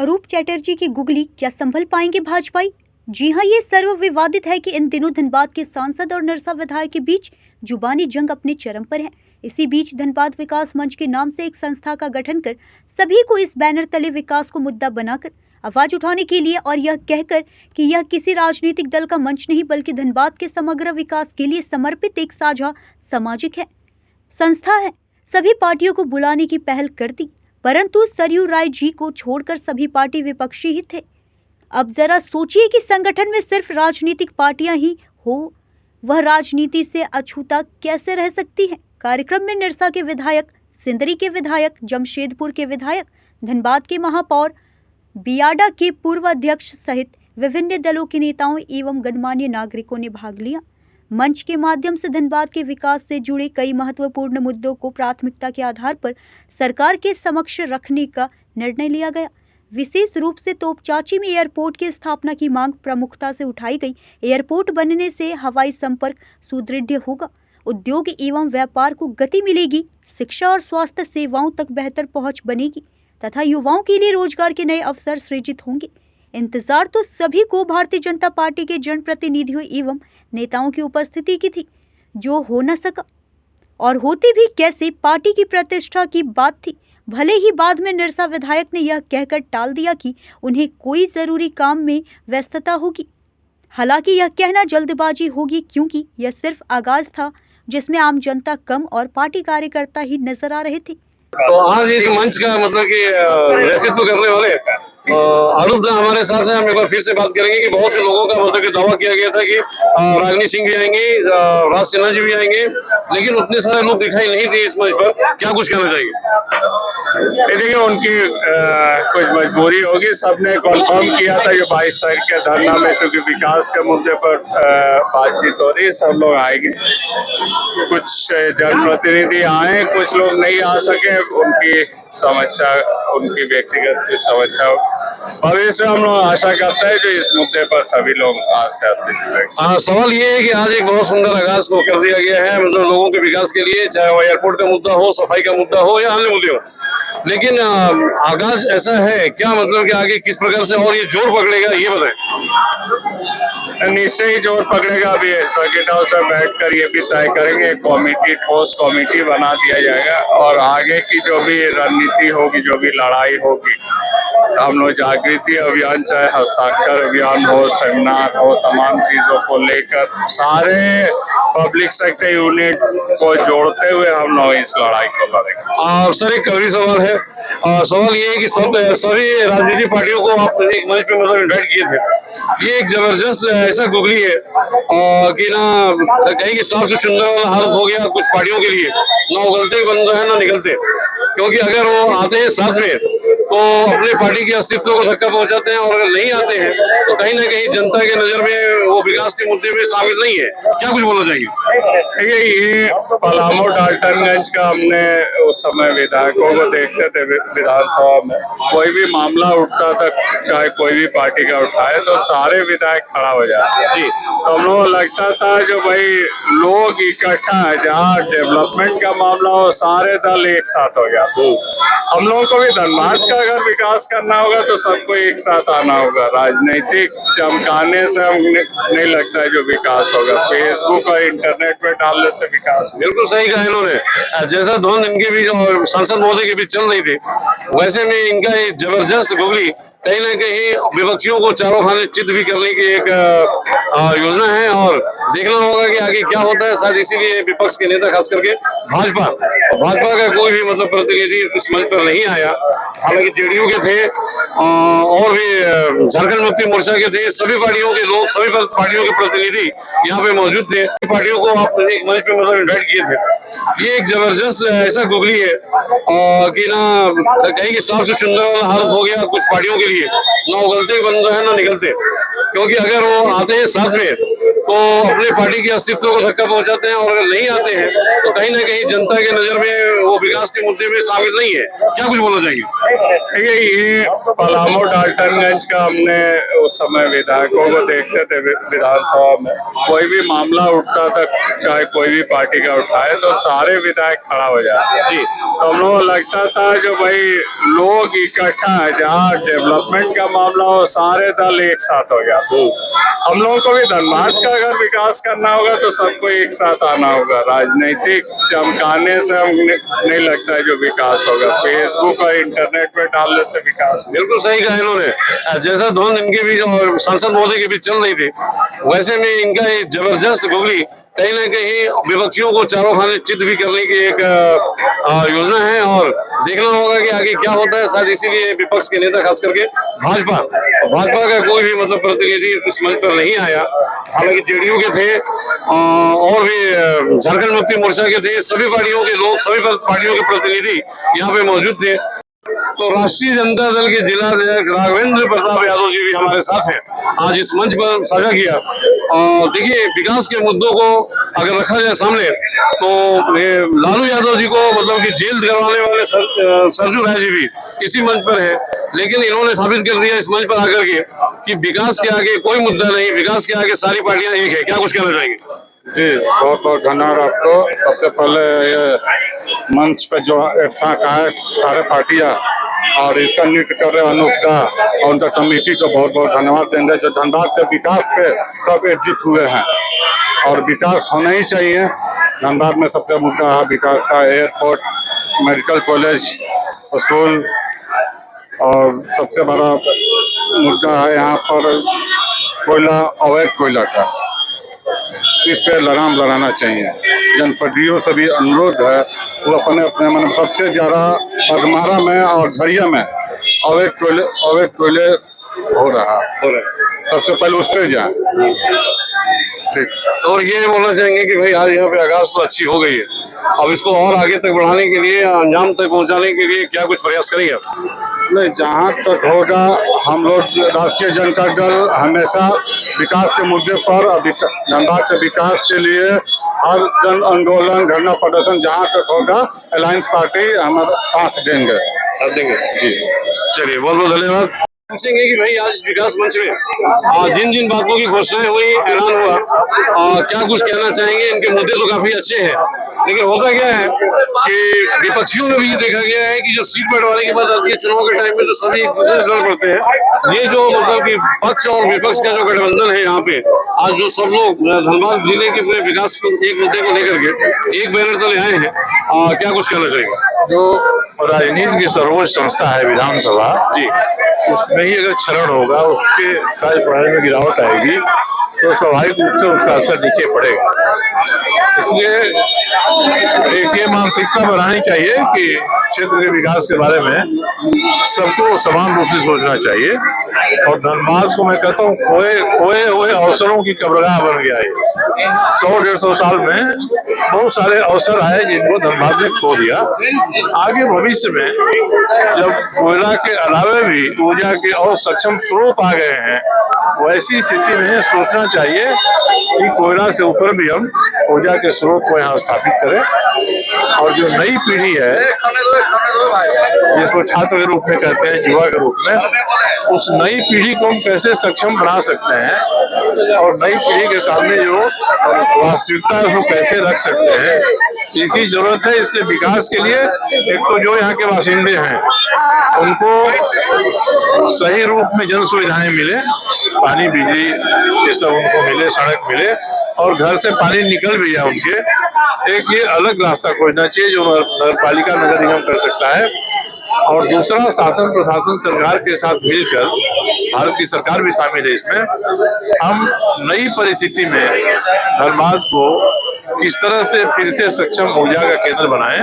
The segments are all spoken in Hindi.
अरूप चैटर्जी की गुगली क्या संभल पाएंगे भाजपाई? जी हां, ये सर्व विवादित है कि इन दिनों धनबाद के सांसद और नरसा विधायक के बीच जुबानी जंग अपने चरम पर है। इसी बीच धनबाद विकास मंच के नाम से एक संस्था का गठन कर सभी को इस बैनर तले विकास को मुद्दा बनाकर आवाज उठाने के लिए और यह कहकर कि यह किसी राजनीतिक दल का मंच नहीं बल्कि धनबाद के समग्र विकास के लिए समर्पित एक साझा सामाजिक है संस्था है, सभी पार्टियों को बुलाने की पहल कर दी, परंतु सरयू राय जी को छोड़कर सभी पार्टी विपक्षी ही थे। अब जरा सोचिए कि संगठन में सिर्फ राजनीतिक पार्टियां ही हो, वह राजनीति से अछूता कैसे रह सकती है। कार्यक्रम में निरसा के विधायक, सिंदरी के विधायक, जमशेदपुर के विधायक, धनबाद के महापौर, बियाडा के पूर्व अध्यक्ष सहित विभिन्न दलों के नेताओं एवं गणमान्य नागरिकों ने भाग लिया। मंच के माध्यम से धनबाद के विकास से जुड़े कई महत्वपूर्ण मुद्दों को प्राथमिकता के आधार पर सरकार के समक्ष रखने का निर्णय लिया गया। विशेष रूप से तोपचांची में एयरपोर्ट की स्थापना की मांग प्रमुखता से उठाई गई। एयरपोर्ट बनने से हवाई संपर्क सुदृढ़ होगा, उद्योग एवं व्यापार को गति मिलेगी, शिक्षा और स्वास्थ्य सेवाओं तक बेहतर पहुंच बनेगी तथा युवाओं के लिए रोजगार के नए अवसर सृजित होंगे। इंतजार तो सभी को भारतीय जनता पार्टी के जनप्रतिनिधियों एवं नेताओं की उपस्थिति की थी, जो हो न सका और होती भी कैसे, पार्टी की प्रतिष्ठा की बात थी। भले ही बाद में निरसा विधायक ने यह कहकर टाल दिया कि उन्हें कोई जरूरी काम में व्यस्तता होगी। हालांकि यह कहना जल्दबाजी होगी क्योंकि यह सिर्फ आगाज था जिसमें आम जनता कम और पार्टी कार्यकर्ता ही नजर आ रहे थे। तो आज इस मंच का मतलब कि नेतृत्व करने वाले अरूप दा हमारे साथ हैं। हम एक बार फिर से बात करेंगे कि बहुत से लोगों का मतलब कि दावा किया गया था कि रागिनी सिंह भी आएंगे, राज सिन्हा जी भी आएंगे, लेकिन उतने सारे लोग दिखाई नहीं दिए इस मंच पर। क्या कुछ कहना चाहिए? देखिए, उनकी कुछ मजबूरी होगी। सबने कॉन्फर्म किया था जो 22 तारीख के धरना में, चूंकि विकास के मुद्दे पर बातचीत हो रही है, सब लोग आएंगे। कुछ जनप्रतिनिधि आए, कुछ लोग नहीं आ सके, उनकी समस्या, उनकी व्यक्तिगत समस्या। भविष्य हम लोग आशा करते हैं जो इस मुद्दे पर सभी लोग आज से आते हैं। सवाल ये है कि आज एक बहुत सुंदर आगाज तो कर दिया गया है, मतलब लोगों के विकास के लिए, चाहे वो एयरपोर्ट का मुद्दा हो, सफाई का मुद्दा हो या अन्य मुद्दे हो, लेकिन आगाज ऐसा है क्या, मतलब कि आगे किस प्रकार से और ये जोर पकड़ेगा, ये बताएं। निश्चय ही जोर पकड़ेगा। अभी सर्किट हाउस से बैठकर ये भी तय करेंगे, कमेटी, ठोस कमेटी बना दिया जाएगा और आगे की जो भी रणनीति होगी, जो भी लड़ाई होगी, हम लोग जागृति अभियान, चाहे हस्ताक्षर अभियान हो, सेमिनार हो, तमाम चीजों को लेकर सारे पब्लिक सेक्टर यूनिट को जोड़ते हुए हम लोग इस लड़ाई को लड़ेंगे। सर, एक कवरी सवाल है। सवाल ये है कि सभी राजनीतिक पार्टियों को आप एक मंच पे मतलब इन्वाइट किए थे। ये एक जबरदस्त ऐसा गुगली है कि ना कहीं की साफ से चुंदर वाला हालत हो गया कुछ पार्टियों के लिए, ना उगलते बन रहे हैं ना निकलते, क्योंकि अगर वो आते हैं साथ में तो अपने पार्टी के अस्तित्व को धक्का पहुंचाते हैं, और अगर नहीं आते हैं तो कहीं ना कहीं जनता के नजर में वो विकास के मुद्दे में शामिल नहीं है। क्या कुछ बोलना चाहिए? ये पलामू डाल्टनगंज का, हमने उस समय विधायकों को देखते थे विधानसभा में, कोई भी मामला उठता था, चाहे कोई भी पार्टी का उठाए, तो सारे विधायक खड़ा हो जाते जी। तो हम लोग लगता था जो भाई लोग इकट्ठा है, जहाँ डेवलपमेंट का मामला हो सारे दल एक साथ हो जाते। हम लोगों को भी धनबाद का अगर विकास करना होगा तो सबको एक साथ आना होगा। राजनीतिक चमकाने से हम नहीं लगता है जो विकास होगा, फेसबुक और इंटरनेट पे डालने से विकास। बिल्कुल सही कहा इन्होंने। जैसा धुन इनके बीच और सांसद महोदय के बीच चल रही थी, वैसे में इनका एक जबरदस्त गुगली कहीं ना कहीं विपक्षियों को चारों खाने चित भी करने की एक योजना है, और देखना होगा कि आगे क्या होता है। शायद इसीलिए विपक्ष के नेता, खास करके भाजपा का कोई भी मतलब प्रतिनिधि इस मंच पर नहीं आया। हालांकि जेडीयू के थे और भी झारखंड मुक्ति मोर्चा के थे, सभी पार्टियों के लोग, सभी पार्टियों के प्रतिनिधि यहाँ पे मौजूद थे। पार्टियों को आप एक मंच पे मतलब इन्वाइट किए थे। ये एक जबरदस्त ऐसा गुगली है कि ना कहीं की साफ से चुंदर वाला हालत हो गया कुछ पार्टियों के लिए, ना उगलते बन रहे हैं ना निकलते, क्योंकि अगर वो आते हैं साथ में तो अपने पार्टी के अस्तित्व को धक्का पहुंचाते हैं, और अगर नहीं आते हैं तो कहीं ना कहीं जनता के नजर में वो विकास के मुद्दे में शामिल नहीं है। क्या कुछ बोलना चाहिए? ये पलामू डाल्टनगंज का हमने उस समय विधायकों को देखते थे विधानसभा में, कोई भी मामला उठता था, चाहे कोई भी पार्टी का उठाए, तो सारे विधायक खड़ा हो जाते जी। तो हम लोगों को लगता था जो भाई लोग इकट्ठा है, जहाँ डेवलपमेंट का मामला हो सारे दल एक साथ हो जाते। हम लोगों को भी धनबाद का अगर विकास करना होगा तो सबको एक साथ आना होगा। राजनीतिक चमकाने से हम नहीं लगता है जो विकास होगा, फेसबुक और इंटरनेट पे डालने से विकास। बिल्कुल सही कहा इन्होंने। जैसा धुंध इनके बीच और सांसद महोदय के बीच चल रही थी, वैसे में इनका एक जबरदस्त गुगली कहीं ना कहीं विपक्षियों को चारों खाने चित भी करने की एक योजना है, और देखना होगा कि आगे क्या होता है। शायद इसीलिए विपक्ष के नेता, खास करके भाजपा का कोई भी मतलब प्रतिनिधि इस मंच पर नहीं आया। हालांकि जेडीयू के थे और भी झारखंड मुक्ति मोर्चा के थे, सभी पार्टियों के लोग, सभी पार्टियों के प्रतिनिधि यहाँ पे मौजूद थे। तो राष्ट्रीय जनता दल के जिला अध्यक्ष राघवेंद्र प्रताप यादव जी भी हमारे साथ हैं, आज इस मंच पर साझा किया। और देखिए, विकास के मुद्दों को अगर रखा जाए सामने, तो ये लालू यादव जी को मतलब कि जेल करवाने वाले सरजू राय जी भी इसी मंच पर है, लेकिन इन्होंने साबित कर दिया इस मंच पर आकर के कि विकास के आगे कोई मुद्दा नहीं, विकास के आगे सारी पार्टियां एक है। क्या कुछ कहना चाहेंगे? जी, बहुत बहुत धन्यवाद आपको। सबसे पहले ये मंच पे जो एक साथ आए सारे पार्टियां और इसका नृत्य कर रहे अनुपदा और उनका कमेटी को बहुत बहुत धन्यवाद देंगे, जो धनबाद के विकास पे सब एकजुट हुए हैं। और विकास होना ही चाहिए। धनबाद में सबसे मुद्दा है विकास का, एयरपोर्ट, मेडिकल कॉलेज, स्कूल, और सबसे बड़ा मुद्दा है यहाँ पर कोयला, अवैध कोयला का। इस पे लगाम लगाना चाहिए। जनप्रतिनिधियों से भी अनुरोध है, वो अपने अपने मन सबसे ज्यादा पगमारा में और झरिया में अवैध कोयले हो रहा है, सबसे पहले उस पर जाए। ठीक। और ये बोलना चाहेंगे कि भाई आज यहाँ पे आगाज तो अच्छी हो गई है, अब इसको और आगे तक बढ़ाने के लिए, अंजाम तक पहुँचाने के लिए क्या कुछ प्रयास करेंगे आप? नहीं, जहाँ तक होगा हम लोग राष्ट्रीय जनता दल हमेशा विकास के मुद्दे पर, धनबाद के विकास के लिए हर जन आंदोलन, धरना प्रदर्शन जहाँ तक होगा, अलायंस पार्टी हमारा साथ देंगे। जी, चलिए, बहुत बहुत धन्यवाद। पूछेंगे कि भाई आज विकास मंच में जिन जिन बातों की घोषणाएं हुई, ऐलान हुआ, क्या कुछ कहना चाहेंगे? इनके मुद्दे तो काफी अच्छे हैं, लेकिन होता क्या है कि विपक्षियों में भी ये देखा गया है कि जो सीट बंटवारे की बात आती है चुनाव के टाइम में, तो सभी एक दूसरे से लड़ पड़ते हैं। ये जो मतलब कि पक्ष और विपक्ष का जो गठबंधन है यहाँ पे, आज जो सब लोग धनबाद जिले के पूरे विकास को एक मुद्दे को लेकर के एक बैनर तले आए हैं, क्या कुछ कहना चाहेंगे? जो राजनीति की सर्वोच्च संस्था है विधानसभा जी, उसमें ही अगर क्षरण होगा, उसके कार्य प्रणाली में गिरावट आएगी, तो स्वाभाविक रूप से उसका असर नीचे पड़ेगा। इसलिए एक ये मानसिकता बनानी चाहिए कि क्षेत्र के विकास के बारे में सबको समान रूप से सोचना चाहिए। और धनबाद को मैं कहता हूँ खोए हुए अवसरों की कब्रगाह बन गया है। 100-150 साल में बहुत सारे अवसर आए जिनको धनबाद ने खो दिया। आगे भविष्य में जब कोयला के अलावे भी ऊर्जा के और सक्षम स्रोत आ गए हैं, वैसी स्थिति में सोचना चाहिए कि कोयला से ऊपर भी हम ऊर्जा के स्रोत को यहाँ स्थापित करें। और जो नई पीढ़ी है, जिसको छात्र के रूप में कहते हैं, युवा के रूप में, उस नई पीढ़ी को हम कैसे सक्षम बना सकते हैं और नई पीढ़ी के सामने जो वास्तविकता है उसको कैसे रख सकते हैं, इसकी जरूरत है। इसलिए विकास के लिए एक तो जो यहाँ के बासिंदे हैं उनको सही रूप में जन सुविधाएं मिले, पानी, बिजली ये सब उनको मिले, सड़क मिले, और घर से पानी निकल भी जाए उनके। एक ये अलग रास्ता खोजना चाहिए जो नगर पालिका, नगर निगम कर सकता है। और दूसरा, शासन प्रशासन सरकार के साथ मिलकर, भारत की सरकार भी शामिल है इसमें, हम नई परिस्थिति में धनबाद को किस तरह से फिर से सक्षम ऊर्जा का केंद्र बनाएं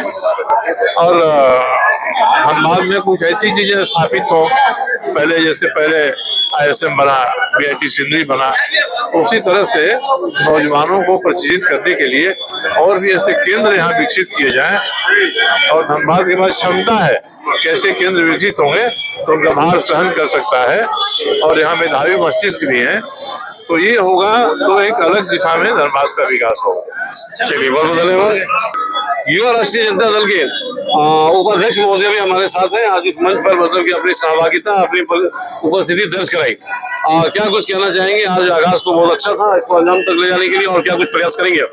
और धनबाद में कुछ ऐसी चीजें स्थापित हो, पहले ISM बना, BIT सिंदरी बना, उसी तरह से नौजवानों को प्रशिक्षित करने के लिए और भी ऐसे केंद्र यहाँ विकसित किए जाएं। और धनबाद के पास क्षमता है, कैसे केंद्र विकसित होंगे तो उनका भार सहन कर सकता है। और यहाँ मेधावी मस्तिष्क भी है, तो ये होगा तो एक अलग दिशा में धनबाद का विकास होगा। चलिए बहुत बहुत धन्यवाद। युवा राष्ट्रीय जनता दल के उपाध्यक्ष महोदय भी हमारे साथ हैं। आज इस मंच पर मतलब कि अपनी सहभागिता, अपनी उपस्थिति दर्ज कराई। क्या कुछ कहना चाहेंगे? आज आगाज तो बहुत अच्छा था, इसको अंजाम तक ले जाने के लिए और क्या कुछ प्रयास करेंगे?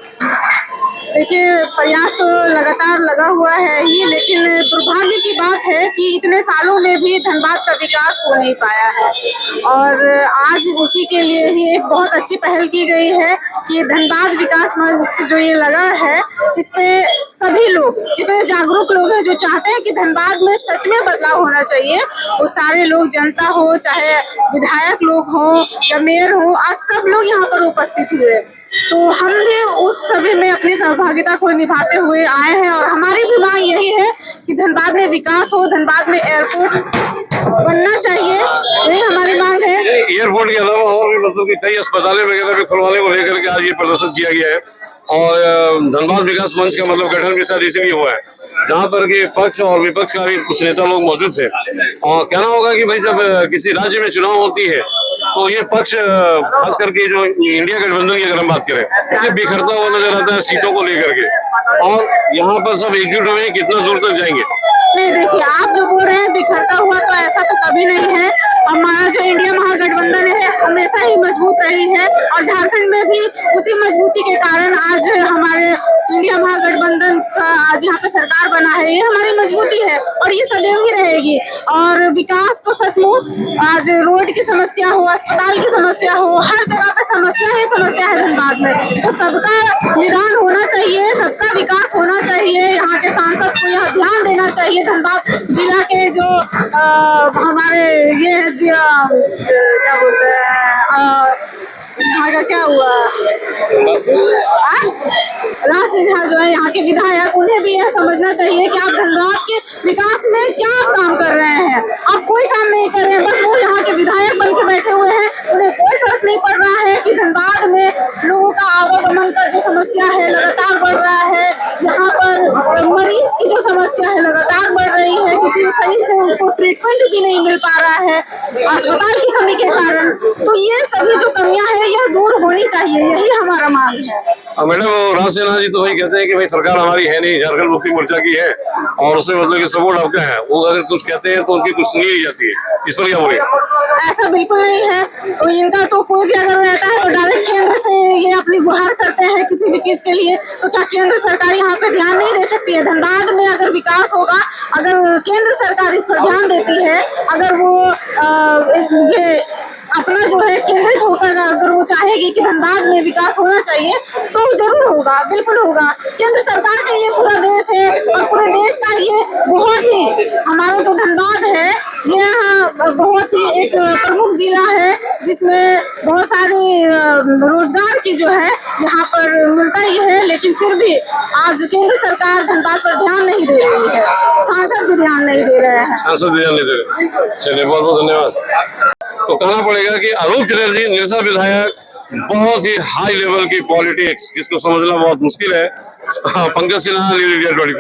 देखिए, प्रयास तो लगातार लगा हुआ है ही, लेकिन दुर्भाग्य की बात है कि इतने सालों में भी धनबाद का विकास हो नहीं पाया है। और आज उसी के लिए ही एक बहुत अच्छी पहल की गई है कि धनबाद विकास मंच जो ये लगा है, इस पे सभी लोग, जितने जागरूक लोग हैं जो चाहते हैं कि धनबाद में सच में बदलाव होना चाहिए, वो सारे लोग, जनता हो चाहे विधायक लोग हो या मेयर हो, आज सब लोग यहाँ पर उपस्थित हुए। तो हम भी उस सभी में अपनी सहभागिता को निभाते हुए आए हैं और हमारी भी मांग यही है कि धनबाद में विकास हो, धनबाद में एयरपोर्ट बनना चाहिए, यही हमारी मांग है। एयरपोर्ट के अलावा और भी मतलब कि कई अस्पतालें वगैरह भी खुलवाने को लेकर के आज ये प्रदर्शन किया गया है। और धनबाद विकास मंच का मतलब गठन भी शायद इसलिए हुआ है जहाँ पर कि पक्ष और विपक्ष का भी कुछ नेता लोग मौजूद थे। और कहना होगा कि भाई जब किसी राज्य में चुनाव होती है तो ये पक्ष खास करके जो इंडिया गठबंधन की अगर हम बात करें, ये बिखरता हुआ नजर आता है सीटों को लेकर के। और यहाँ पर सब एकजुट हुए, कितना दूर तक जाएंगे? नहीं, देखिए, आप जो बोल रहे हैं बिखरता हुआ, तो ऐसा तो कभी नहीं है। हमारा जो इंडिया महागठबंधन है हमेशा ही मजबूत रही है और झारखंड में भी उसी मजबूती के कारण आज हमारे इंडिया महागठबंधन का आज यहाँ पे सरकार बना है। ये हमारी मजबूती है और ये सदैव ही रहेगी। और विकास तो सचमुच, आज रोड की समस्या हो, अस्पताल की समस्या हो, हर जगह पे समस्या ही समस्या है धनबाद में। तो सबका निदान होना चाहिए, सबका विकास होना चाहिए। यहाँ के सांसद को यह ध्यान देना चाहिए। धनबाद जिला के जो हमारे ये क्या बोलते हैं, यहाँ का क्या हुआ, राज सिन्हा जो है यहाँ के विधायक, उन्हें भी यह समझना चाहिए कि आप धनबाद के विकास में क्या काम कर रहे हैं। आप कोई काम नहीं कर रहे हैं, बस वो यहाँ के विधायक बन के बैठे हुए हैं। उन्हें कोई फर्क नहीं पड़ रहा है कि धनबाद में लोगों का आवागमन का जो समस्या है लगातार बढ़ रहा है। यहाँ पर मरीज की जो समस्या है लगातार बढ़ रही है, किसी सही से उनको ट्रीटमेंट भी नहीं मिल पा रहा है अस्पताल की कमी के कारण। तो ये सभी जो कमियां हैं यह दूर होनी चाहिए, यही हमारा मांग है। मैडम, राज सिन्हा जी तो वही कहते हैं कि भाई सरकार हमारी है नहीं, झारखंड मुक्ति मोर्चा की है और उसमें मतलब कि सपोर्ट आपका है। वो अगर कुछ कहते हैं तो उनकी कुछ सुनी नहीं जाती है। इस पर क्या बोले? ऐसा बिल्कुल नहीं है। तो इनका तो कोई भी अगर रहता है तो डायरेक्ट केंद्र से ये अपनी गुहार करते हैं किसी भी चीज के लिए। तो क्या केंद्र सरकार यहाँ पे ध्यान नहीं दे सकती है? धनबाद में अगर विकास होगा, अगर केंद्र सरकार इस पर ध्यान देती है, अगर वो ये अपना जो है केंद्रित होकर अगर वो चाहेगी कि धनबाद में विकास होना चाहिए तो जरूर होगा, बिल्कुल होगा। केंद्र सरकार का ये पूरा देश है और पूरे देश का ये बहुत ही, हमारा जो धनबाद है ये बहुत ही एक प्रमुख जिला है जिसमें बहुत सारे रोजगार की जो है यहाँ पर मिलता ही है। लेकिन फिर भी आज केंद्र सरकार धनबाद पर ध्यान नहीं दे रही है, सांसद भी ध्यान नहीं दे रहे हैं। सांसद भी ध्यान नहीं दे रहे। चलिए बहुत बहुत धन्यवाद। तो कहना पड़ेगा कि अरूप चटर्जी निरसा विधायक, बहुत ही हाई लेवल की पॉलिटिक्स जिसको समझना बहुत मुश्किल है। Pankaj Sinha, news India 24।